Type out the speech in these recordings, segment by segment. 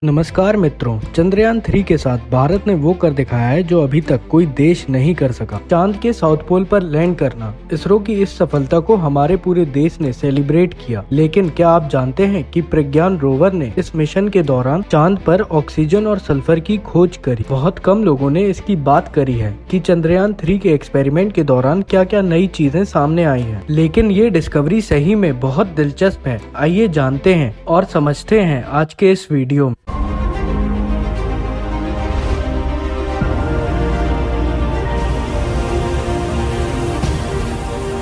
नमस्कार मित्रों, चंद्रयान 3 के साथ भारत ने वो कर दिखाया है जो अभी तक कोई देश नहीं कर सका। चांद के साउथ पोल पर लैंड करना। इसरो की इस सफलता को हमारे पूरे देश ने सेलिब्रेट किया। लेकिन क्या आप जानते हैं कि प्रज्ञान रोवर ने इस मिशन के दौरान चांद पर ऑक्सीजन और सल्फर की खोज करी। बहुत कम लोगों ने इसकी बात करी है कि चंद्रयान 3 के एक्सपेरिमेंट के दौरान क्या क्या नई चीजें सामने आई हैं। लेकिन ये डिस्कवरी सही में बहुत दिलचस्प है। आइए जानते हैं और समझते हैं आज के इस वीडियो में।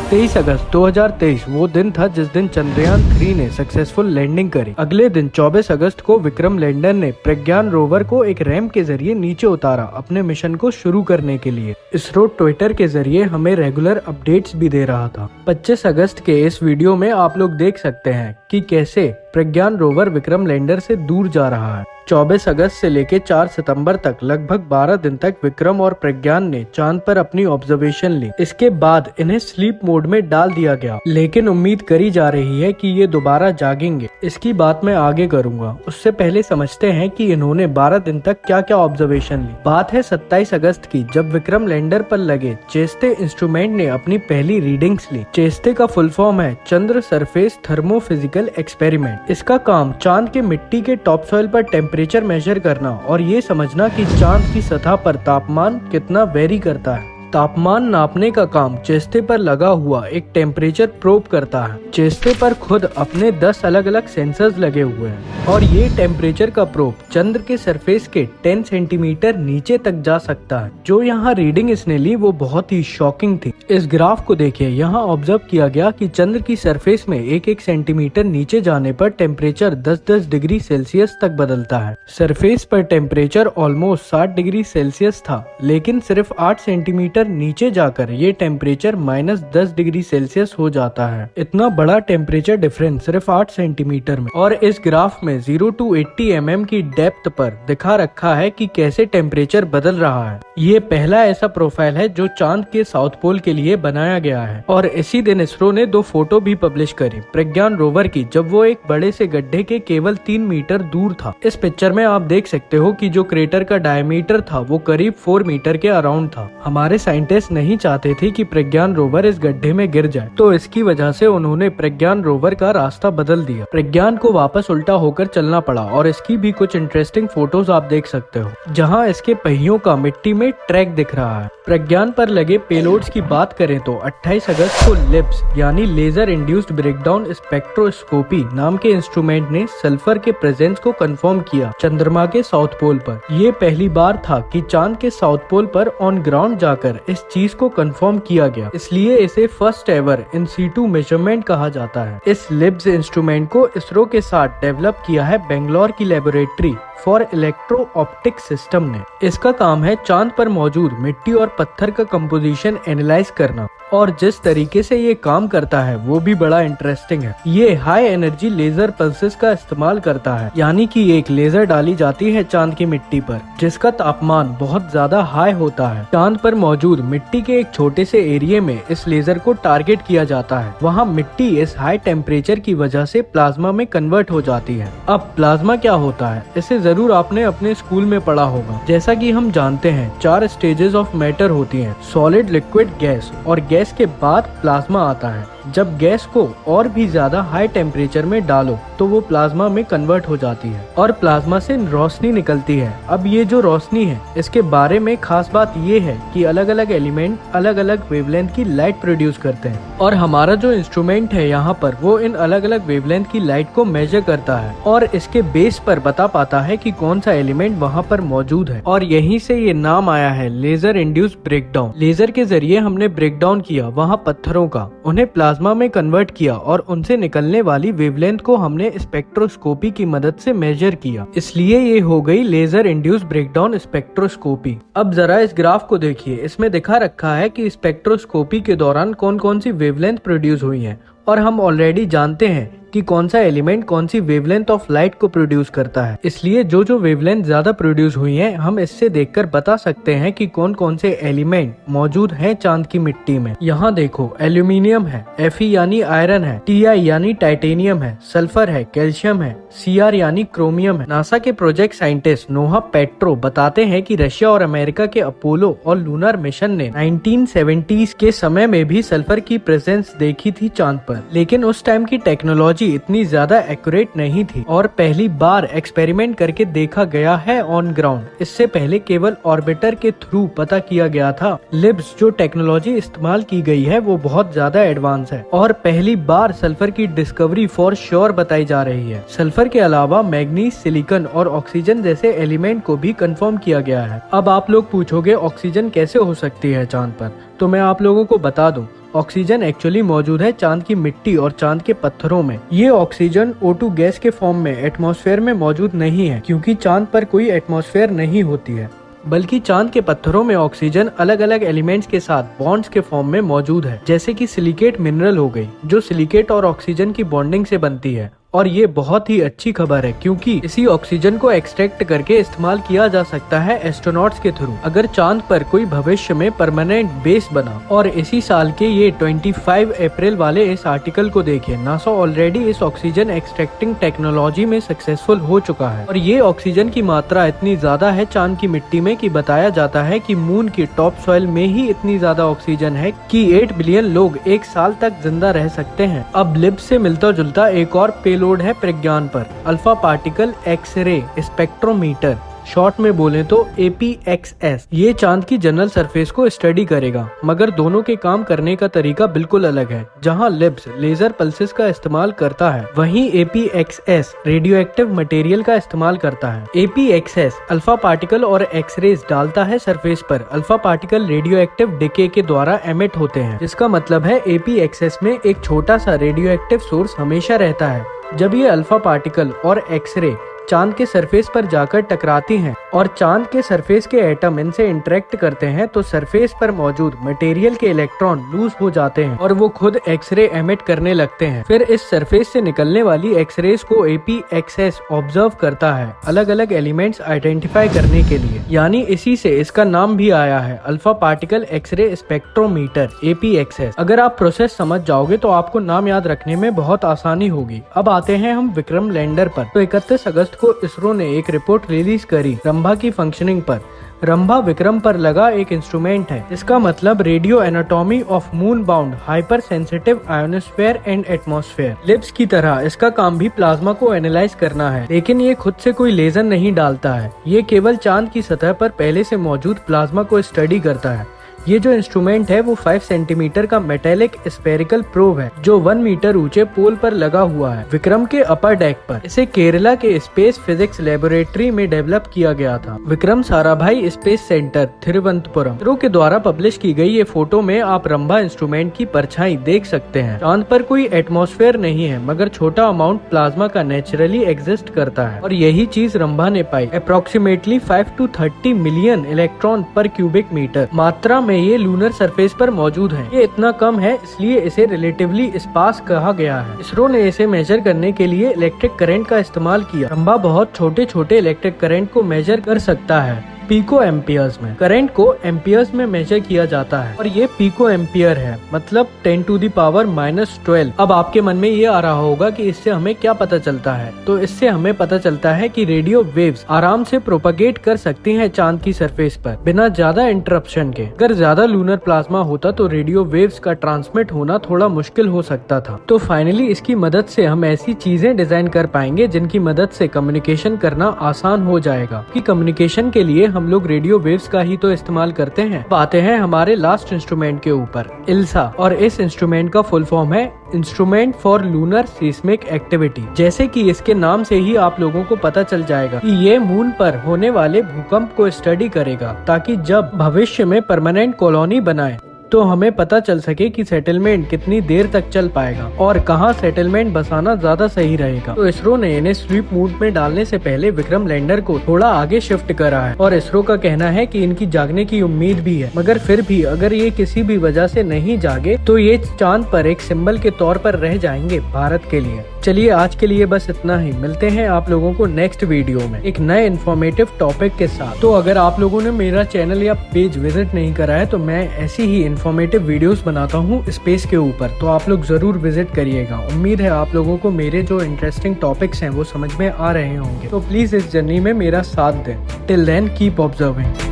23 अगस्त 2023 वो दिन था जिस दिन चंद्रयान 3 ने सक्सेसफुल लैंडिंग करी। अगले दिन 24 अगस्त को विक्रम लैंडर ने प्रज्ञान रोवर को एक रैंप के जरिए नीचे उतारा अपने मिशन को शुरू करने के लिए। इसरो ट्विटर के जरिए हमें रेगुलर अपडेट्स भी दे रहा था। 25 अगस्त के इस वीडियो में आप लोग देख सकते हैं कि कैसे प्रज्ञान रोवर विक्रम लैंडर से दूर जा रहा है। 24 अगस्त से लेकर 4 सितंबर तक लगभग 12 दिन तक विक्रम और प्रज्ञान ने चांद पर अपनी ऑब्जर्वेशन ली। इसके बाद इन्हें स्लीप मोड में डाल दिया गया, लेकिन उम्मीद करी जा रही है कि ये दोबारा जागेंगे। इसकी बात मैं आगे करूंगा। उससे पहले समझते हैं कि इन्होंने 12 दिन तक क्या क्या ऑब्जर्वेशन ली। बात है 27 अगस्त की, जब विक्रम लैंडर पर लगे चेस्टे इंस्ट्रूमेंट ने अपनी पहली रीडिंग्स ली। चेस्टे का फुल फॉर्म है चंद्र सरफेस थर्मोफिजिकल एक्सपेरिमेंट। इसका काम चांद के मिट्टी के टॉप सॉइल पर टेम्परेचर मेजर करना और ये समझना कि चांद की सतह पर तापमान कितना वेरी करता है। तापमान नापने का काम चेस्टे पर लगा हुआ एक टेम्परेचर प्रोब करता है। चेस्टे पर खुद अपने 10 अलग अलग सेंसर्स लगे हुए हैं और ये टेम्परेचर का प्रोब चंद्र के सरफेस के 10 सेंटीमीटर नीचे तक जा सकता है। जो यहाँ रीडिंग इसने ली वो बहुत ही शॉकिंग थी। इस ग्राफ को देखिए, यहाँ ऑब्जर्व किया गया कि चंद्र की सरफेस में 1-1 सेंटीमीटर नीचे जाने पर टेम्परेचर 10-10 डिग्री सेल्सियस तक बदलता है। सरफेस पर टेम्परेचर ऑलमोस्ट 60 डिग्री सेल्सियस था, लेकिन सिर्फ 8 सेंटीमीटर नीचे जाकर ये टेम्परेचर -10 डिग्री सेल्सियस हो जाता है। इतना बड़ा टेम्परेचर डिफरेंस सिर्फ 8 सेंटीमीटर में। और इस ग्राफ में 0 to 80 mm की डेप्थ पर दिखा रखा है कि कैसे टेम्परेचर बदल रहा है। ये पहला ऐसा प्रोफाइल है जो चांद के साउथ पोल के लिए बनाया गया है। और इसी दिन इसरो ने 2 फोटो भी पब्लिश करी प्रज्ञान रोवर की, जब वो एक बड़े से गड्ढे के केवल 3 मीटर दूर था। इस पिक्चर में आप देख सकते हो कि जो क्रेटर का डायमीटर था वो करीब 4 मीटर के अराउंड था। हमारे साइंटिस्ट नहीं चाहते थे कि प्रज्ञान रोवर इस गड्ढे में गिर जाए, तो इसकी वजह से उन्होंने प्रज्ञान रोवर का रास्ता बदल दिया। प्रज्ञान को वापस उल्टा होकर चलना पड़ा और इसकी भी कुछ इंटरेस्टिंग फोटोज आप देख सकते हो, जहां इसके पहियों का मिट्टी में ट्रैक दिख रहा है। प्रज्ञान पर लगे पेलोड्स की बात करें तो 28 अगस्त को लिप्स यानी लेजर इंड्यूस्ड ब्रेकडाउन स्पेक्ट्रोस्कोपी नाम के इंस्ट्रूमेंट ने सल्फर के प्रेजेंस को कंफर्म किया चंद्रमा के साउथ पोल पर। ये पहली बार था कि चांद के साउथ पोल पर ऑन ग्राउंड जाकर इस चीज को कंफर्म किया गया, इसलिए इसे first ever in situ measurement कहा जाता है। इस लिब्स इंस्ट्रूमेंट को इसरो के साथ डेवलप किया है बेंगलोर की laboratory for electro optic system ने। इसका काम है चांद पर मौजूद मिट्टी और पत्थर का कंपोजिशन एनालाइज करना, और जिस तरीके से ये काम करता है वो भी बड़ा इंटरेस्टिंग है। ये हाई एनर्जी लेजर पल्सेस का इस्तेमाल करता है, यानी कि एक लेजर डाली जाती है चांद की मिट्टी पर जिसका तापमान बहुत ज्यादा हाई होता है। चांद पर मौजूद मिट्टी के एक छोटे से एरिया में इस लेजर को टारगेट किया जाता है। वहाँ मिट्टी इस हाई टेम्परेचर की वजह से प्लाज्मा में कन्वर्ट हो जाती है। अब प्लाज्मा क्या होता है, इसे जरूर आपने अपने स्कूल में पढ़ा होगा। जैसा कि हम जानते हैं 4 स्टेजेस ऑफ मैटर होती हैं, सॉलिड, लिक्विड, गैस, और गैस के बाद प्लाज्मा आता है। जब गैस को और भी ज्यादा हाई टेम्परेचर में डालो तो वो प्लाज्मा में कन्वर्ट हो जाती है और प्लाज्मा से रोशनी निकलती है। अब ये जो रोशनी है, इसके बारे में खास बात ये है कि अलग अलग एलिमेंट अलग अलग वेवलेंथ की लाइट प्रोड्यूस करते हैं, और हमारा जो इंस्ट्रूमेंट है यहाँ पर वो इन अलग अलग वेवलेंथ की लाइट को मेजर करता है और इसके बेस पर बता पाता है कि कौन सा एलिमेंट वहाँ पर मौजूद है। और यहीं से ये नाम आया है लेजर इंड्यूस्ड ब्रेकडाउन। लेजर के जरिए हमने ब्रेकडाउन किया वहाँ पत्थरों का, उन्हें प्लाज्मा में कन्वर्ट किया और उनसे निकलने वाली वेवलेंथ को हमने स्पेक्ट्रोस्कोपी की मदद से मेजर किया, इसलिए ये हो गई लेजर इंड्यूस्ड ब्रेकडाउन स्पेक्ट्रोस्कोपी। अब जरा इस ग्राफ को देखिए, इसमें दिखा रखा है कि स्पेक्ट्रोस्कोपी के दौरान कौन कौन सी वेवलेंथ प्रोड्यूस हुई है और हम ऑलरेडी जानते हैं कि कौन सा एलिमेंट कौन सी वेवलेंथ ऑफ लाइट को प्रोड्यूस करता है। इसलिए जो जो वेवलेंथ ज्यादा प्रोड्यूस हुई है, हम इससे देखकर बता सकते हैं कि कौन कौन से एलिमेंट मौजूद हैं चांद की मिट्टी में। यहाँ देखो, एल्यूमिनियम है, Fe यानी आयरन है, Ti यानी टाइटेनियम है, सल्फर है, कैल्शियम है, Cr यानी क्रोमियम है। नासा के प्रोजेक्ट साइंटिस्ट नोहा पेट्रो बताते हैं कि रशिया और अमेरिका के अपोलो और लूनर मिशन ने 1970s के समय में भी सल्फर की प्रेजेंस देखी थी चांद पर, लेकिन उस टाइम की टेक्नोलॉजी इतनी ज्यादा एक्यूरेट नहीं थी और पहली बार एक्सपेरिमेंट करके देखा गया है ऑन ग्राउंड। इससे पहले केवल ऑर्बिटर के थ्रू पता किया गया था। लिब्स जो टेक्नोलॉजी इस्तेमाल की गई है वो बहुत ज्यादा एडवांस है और पहली बार सल्फर की डिस्कवरी फॉर श्योर बताई जा रही है। सल्फर के अलावा मैग्नीज, सिलिकॉन और ऑक्सीजन जैसे एलिमेंट को भी कंफर्म किया गया है। अब आप लोग पूछोगे ऑक्सीजन कैसे हो सकती है चांद पर, तो मैं आप लोगों को बता दूं, ऑक्सीजन एक्चुअली मौजूद है चांद की मिट्टी और चांद के पत्थरों में। ये ऑक्सीजन O2 गैस के फॉर्म में एटमॉस्फेयर में मौजूद नहीं है, क्योंकि चांद पर कोई एटमॉस्फेयर नहीं होती है, बल्कि चांद के पत्थरों में ऑक्सीजन अलग अलग एलिमेंट्स के साथ बॉन्ड्स के फॉर्म में मौजूद है, जैसे कि सिलिकेट मिनरल हो गई, जो सिलिकेट और ऑक्सीजन की बॉन्डिंग से बनती है। और ये बहुत ही अच्छी खबर है, क्योंकि इसी ऑक्सीजन को एक्सट्रैक्ट करके इस्तेमाल किया जा सकता है एस्ट्रोनॉट्स के थ्रू, अगर चांद पर कोई भविष्य में परमानेंट बेस बना। और इसी साल के ये 25 अप्रैल वाले इस आर्टिकल को देखिए, नासा ऑलरेडी इस ऑक्सीजन एक्सट्रैक्टिंग टेक्नोलॉजी में सक्सेसफुल हो चुका है। और ये ऑक्सीजन की मात्रा इतनी ज्यादा है चांद की मिट्टी में कि बताया जाता है कि मून की टॉप सॉइल में ही इतनी ज्यादा ऑक्सीजन है कि 8 बिलियन लोग एक साल तक जिंदा रह सकते हैं। अब लिब्स से मिलता जुलता एक और पेलोड है प्रज्ञान पर, alpha particle x ray spectrometer, short में बोले तो APXS। ये चांद की जनरल सरफेस को स्टडी करेगा, मगर दोनों के काम करने का तरीका बिल्कुल अलग है। जहां लिब्स लेजर पल्सेस का इस्तेमाल करता है, वहीं APXS रेडियो एक्टिव मटेरियल का इस्तेमाल करता है। APXS अल्फा पार्टिकल और एक्सरेज डालता है सरफेस पर। Alpha particle radio active decay के द्वारा एमिट होते हैं, जिसका मतलब है APXS में एक छोटा सा रेडियो एक्टिव सोर्स हमेशा रहता है। जब ये अल्फा पार्टिकल और एक्सरे चांद के सरफेस पर जाकर टकराती हैं और चांद के सरफेस के एटम इनसे इंटरेक्ट करते हैं, तो सरफेस पर मौजूद मटेरियल के इलेक्ट्रॉन लूज हो जाते हैं और वो खुद एक्सरे एमिट करने लगते हैं। फिर इस सरफेस से निकलने वाली एक्सरेज को APXS ऑब्जर्व करता है, अलग अलग एलिमेंट्स आइडेंटिफाई करने के लिए। यानी इसी से इसका नाम भी आया है, alpha particle x ray spectrometer APXS। अगर आप प्रोसेस समझ जाओगे तो आपको नाम याद रखने में बहुत आसानी होगी। अब आते हैं हम विक्रम लैंडर पर। तो 31 अगस्त को इसरो ने एक रिपोर्ट रिलीज करी रंभा की फंक्शनिंग पर। रंभा विक्रम पर लगा एक इंस्ट्रूमेंट है, इसका मतलब radio anatomy of moon bound hyper sensitive ionosphere and atmosphere. Libs की तरह इसका काम भी प्लाज्मा को एनालाइज करना है, लेकिन ये खुद से कोई लेजर नहीं डालता है। ये केवल चांद की सतह पर पहले से मौजूद प्लाज्मा को स्टडी करता है। ये जो इंस्ट्रूमेंट है वो 5 सेंटीमीटर का मेटेलिक स्फेरिकल प्रोब है, जो 1 मीटर ऊंचे पोल पर लगा हुआ है विक्रम के अपर डेक पर। इसे केरला के स्पेस फिजिक्स लेबोरेटरी में डेवलप किया गया था। Vikram Sarabhai space centre, Thiruvananthapuram. ISRO के द्वारा पब्लिश की गई ये फोटो में आप रंभा इंस्ट्रूमेंट की परछाई देख सकते हैं। चांद पर कोई एटमॉस्फेयर नहीं है, मगर छोटा अमाउंट प्लाज्मा का नेचुरली एग्जिस्ट करता है, और यही चीज रंभा ने पाई। अप्रोक्सीमेटली 5 to 30 मिलियन इलेक्ट्रॉन पर क्यूबिक मीटर मात्रा में ये लूनर सरफेस पर मौजूद है। ये इतना कम है, इसलिए इसे रिलेटिवली स्पार्स कहा गया है। इसरो ने इसे मेजर करने के लिए इलेक्ट्रिक करंट का इस्तेमाल किया। रंभा बहुत छोटे छोटे इलेक्ट्रिक करंट को मेजर कर सकता है। पिको एम्पियर्स में, करंट को एम्पियर्स में मेजर किया जाता है, और ये पिको एम्पियर है, मतलब 10 to the power -12। अब आपके मन में ये आ रहा होगा कि इससे हमें क्या पता चलता है। तो इससे हमें पता चलता है कि रेडियो वेव्स आराम से प्रोपगेट कर सकती हैं चांद की सरफेस पर बिना ज्यादा इंटरप्शन के। अगर ज्यादा लूनर प्लाज्मा होता तो रेडियो वेव्स का ट्रांसमिट होना थोड़ा मुश्किल हो सकता था। तो फाइनली इसकी मदद से हम ऐसी चीजें डिजाइन कर पाएंगे जिनकी मदद से कम्युनिकेशन करना आसान हो जाएगा। कि कम्युनिकेशन के लिए हम लोग रेडियो वेव्स का ही तो इस्तेमाल करते हैं। अब आते हैं हमारे लास्ट इंस्ट्रूमेंट के ऊपर, इल्सा। और इस इंस्ट्रूमेंट का फुल फॉर्म है instrument for lunar seismic activity. जैसे कि इसके नाम से ही आप लोगों को पता चल जाएगा कि ये मून पर होने वाले भूकंप को स्टडी करेगा, ताकि जब भविष्य में परमानेंट कॉलोनी बनाए तो हमें पता चल सके कि सेटलमेंट कितनी देर तक चल पाएगा और कहाँ सेटलमेंट बसाना ज्यादा सही रहेगा। तो इसरो ने इन्हें स्लीप मोड में डालने से पहले विक्रम लैंडर को थोड़ा आगे शिफ्ट करा है और इसरो का कहना है कि इनकी जागने की उम्मीद भी है, मगर फिर भी अगर ये किसी भी वजह से नहीं जागे तो ये चांद पर एक सिंबल के तौर पर रह जाएंगे भारत के लिए। चलिए आज के लिए बस इतना ही, मिलते हैं आप लोगों को नेक्स्ट वीडियो में एक नए इन्फॉर्मेटिव टॉपिक के साथ। तो अगर आप लोगों ने मेरा चैनल या पेज विजिट नहीं करा है तो मैं ऐसी ही इन्फॉर्मेटिव वीडियोस बनाता हूँ स्पेस के ऊपर, तो आप लोग जरूर विजिट करिएगा। उम्मीद है आप लोगों को मेरे जो इंटरेस्टिंग टॉपिक्स हैं वो समझ में आ रहे होंगे, तो प्लीज इस जर्नी में मेरा साथ दें। Till then keep observing.